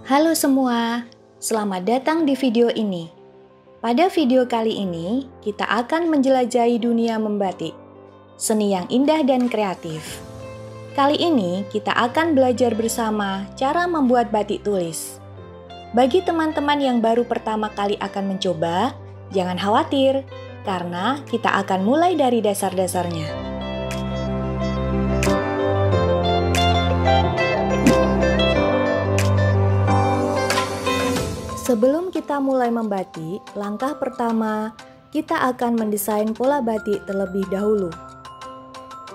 Halo semua, selamat datang di video ini. Pada video kali ini, kita akan menjelajahi dunia membatik, seni yang indah dan kreatif. Kali ini, kita akan belajar bersama cara membuat batik tulis. Bagi teman-teman yang baru pertama kali akan mencoba, jangan khawatir, karena kita akan mulai dari dasar-dasarnya. Sebelum kita mulai membatik, langkah pertama, kita akan mendesain pola batik terlebih dahulu.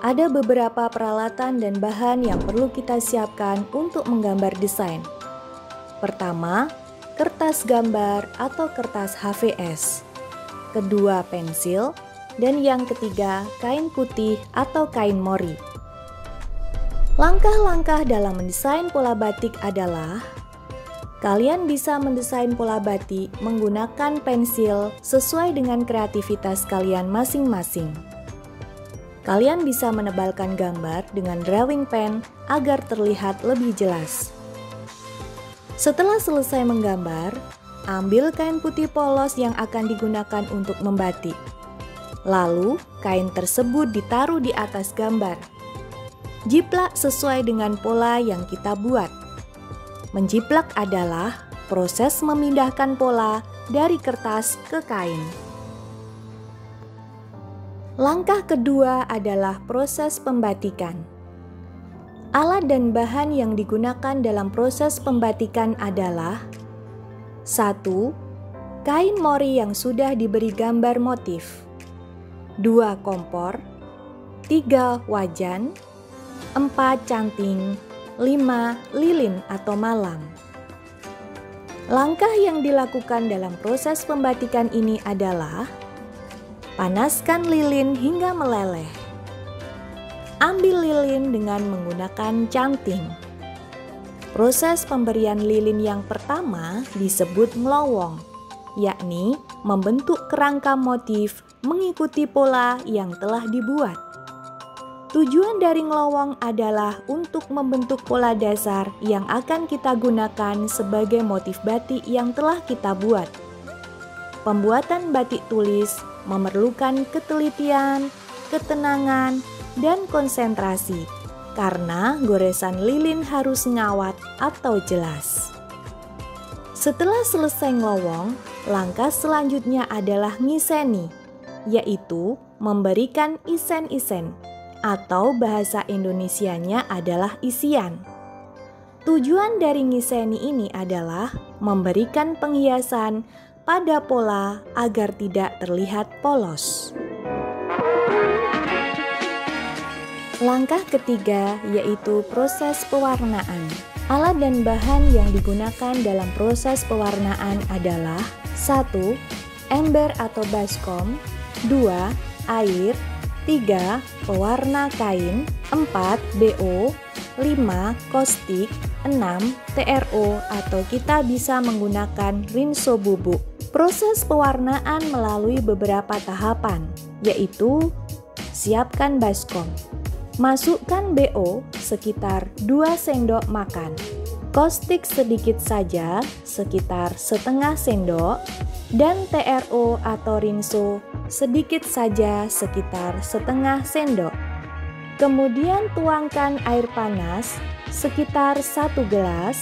Ada beberapa peralatan dan bahan yang perlu kita siapkan untuk menggambar desain. Pertama, kertas gambar atau kertas HVS. Kedua, pensil. Dan yang ketiga, kain putih atau kain mori. Langkah-langkah dalam mendesain pola batik adalah: kalian bisa mendesain pola batik menggunakan pensil sesuai dengan kreativitas kalian masing-masing. Kalian bisa menebalkan gambar dengan drawing pen agar terlihat lebih jelas. Setelah selesai menggambar, ambil kain putih polos yang akan digunakan untuk membatik. Lalu, kain tersebut ditaruh di atas gambar. Jiplak sesuai dengan pola yang kita buat. Menjiplak adalah proses memindahkan pola dari kertas ke kain. Langkah kedua adalah proses pembatikan. Alat dan bahan yang digunakan dalam proses pembatikan adalah: 1. Kain mori yang sudah diberi gambar motif. 2. Kompor. 3. Wajan. 4. Canting. 5. Lilin atau malam. Langkah yang dilakukan dalam proses pembatikan ini adalah: panaskan lilin hingga meleleh. Ambil lilin dengan menggunakan canting. Proses pemberian lilin yang pertama disebut ngelowong, yakni membentuk kerangka motif mengikuti pola yang telah dibuat. Tujuan dari ngelowong adalah untuk membentuk pola dasar yang akan kita gunakan sebagai motif batik yang telah kita buat. Pembuatan batik tulis memerlukan ketelitian, ketenangan, dan konsentrasi karena goresan lilin harus ngawat atau jelas. Setelah selesai ngelowong, langkah selanjutnya adalah ngiseni, yaitu memberikan isen-isen, atau bahasa Indonesianya adalah isian. Tujuan dari ngiseni ini adalah memberikan penghiasan pada pola agar tidak terlihat polos. Langkah ketiga yaitu proses pewarnaan. Alat dan bahan yang digunakan dalam proses pewarnaan adalah: 1. Ember atau baskom. 2. Air. 3. Pewarna kain. 4. BO. 5. Kostik. 6. TRO atau kita bisa menggunakan rinso bubuk. Proses pewarnaan melalui beberapa tahapan, yaitu: siapkan baskom. Masukkan BO sekitar 2 sendok makan. Kostik sedikit saja, sekitar setengah sendok. Dan TRO atau rinso sedikit saja, sekitar setengah sendok. Kemudian tuangkan air panas sekitar 1 gelas.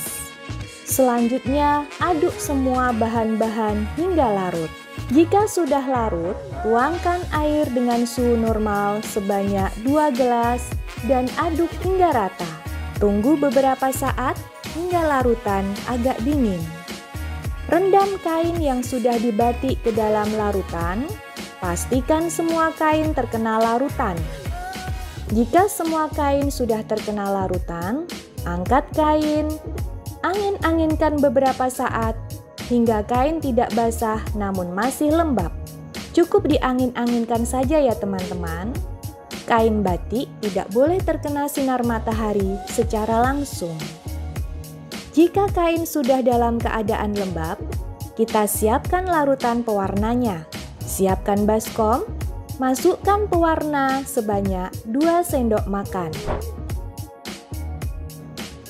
Selanjutnya aduk semua bahan-bahan hingga larut. Jika sudah larut, tuangkan air dengan suhu normal sebanyak 2 gelas dan aduk hingga rata. Tunggu beberapa saat hingga larutan agak dingin. Rendam kain yang sudah dibatik ke dalam larutan. Pastikan semua kain terkena larutan. Jika semua kain sudah terkena larutan, angkat kain, angin-anginkan beberapa saat hingga kain tidak basah namun masih lembab. Cukup diangin-anginkan saja ya teman-teman. Kain batik tidak boleh terkena sinar matahari secara langsung. Jika kain sudah dalam keadaan lembab, kita siapkan larutan pewarnanya. Siapkan baskom, masukkan pewarna sebanyak 2 sendok makan.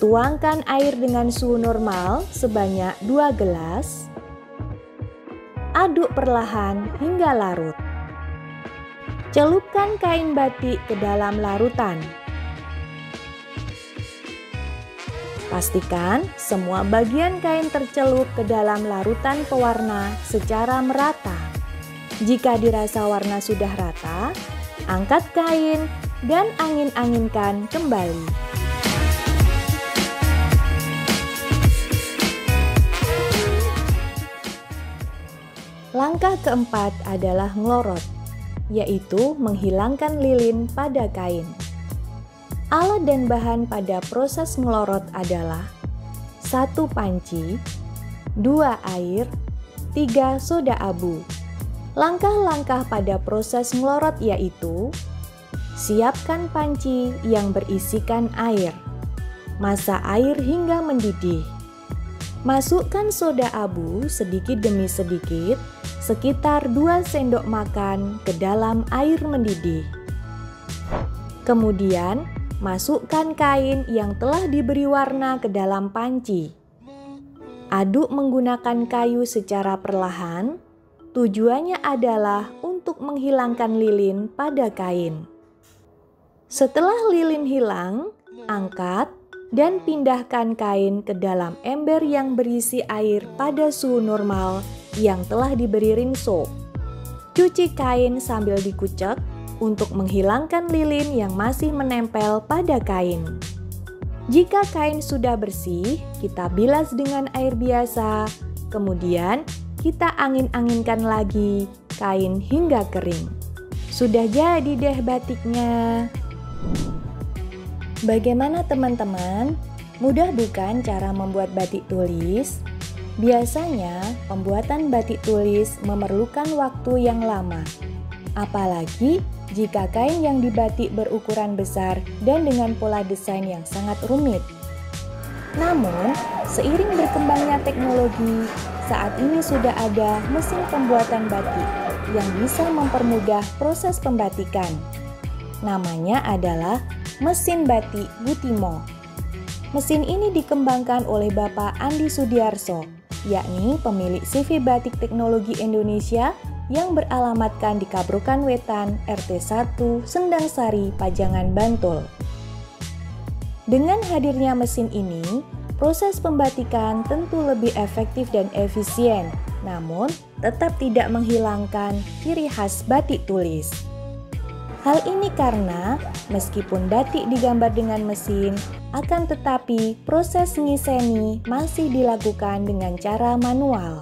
Tuangkan air dengan suhu normal sebanyak 2 gelas. Aduk perlahan hingga larut. Celupkan kain batik ke dalam larutan. Pastikan semua bagian kain tercelup ke dalam larutan pewarna secara merata. Jika dirasa warna sudah rata, angkat kain dan angin-anginkan kembali. Langkah keempat adalah ngelorot, yaitu menghilangkan lilin pada kain. Alat dan bahan pada proses ngelorot adalah 1 panci, 2 air, 3 soda abu. Langkah-langkah pada proses ngelorot yaitu: siapkan panci yang berisikan air. Masak air hingga mendidih. Masukkan soda abu sedikit demi sedikit, sekitar 2 sendok makan ke dalam air mendidih. Kemudian, masukkan kain yang telah diberi warna ke dalam panci. Aduk menggunakan kayu secara perlahan. Tujuannya adalah untuk menghilangkan lilin pada kain. Setelah lilin hilang, angkat dan pindahkan kain ke dalam ember yang berisi air pada suhu normal yang telah diberi rinso. Cuci kain sambil dikucek untuk menghilangkan lilin yang masih menempel pada kain. Jika kain sudah bersih, kita bilas dengan air biasa, kemudian kita angin-anginkan lagi kain hingga kering. Sudah jadi deh batiknya. Bagaimana teman-teman? Mudah bukan cara membuat batik tulis? Biasanya pembuatan batik tulis memerlukan waktu yang lama. Apalagi jika kain yang dibatik berukuran besar dan dengan pola desain yang sangat rumit. Namun, seiring berkembangnya teknologi, saat ini sudah ada mesin pembuatan batik yang bisa mempermudah proses pembatikan. Namanya adalah mesin batik Butimo. Mesin ini dikembangkan oleh Bapak Andi Sudiarso, yakni pemilik CV Batik Teknologi Indonesia yang beralamatkan di Kabrokan Wetan, RT 1, Sendang Sari, Pajangan, Bantul. Dengan hadirnya mesin ini, proses pembatikan tentu lebih efektif dan efisien, namun tetap tidak menghilangkan ciri khas batik tulis. Hal ini karena meskipun batik digambar dengan mesin, akan tetapi proses ngiseni masih dilakukan dengan cara manual.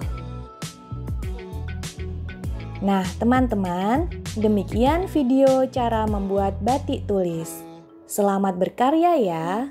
Nah, teman-teman, demikian video cara membuat batik tulis. Selamat berkarya ya!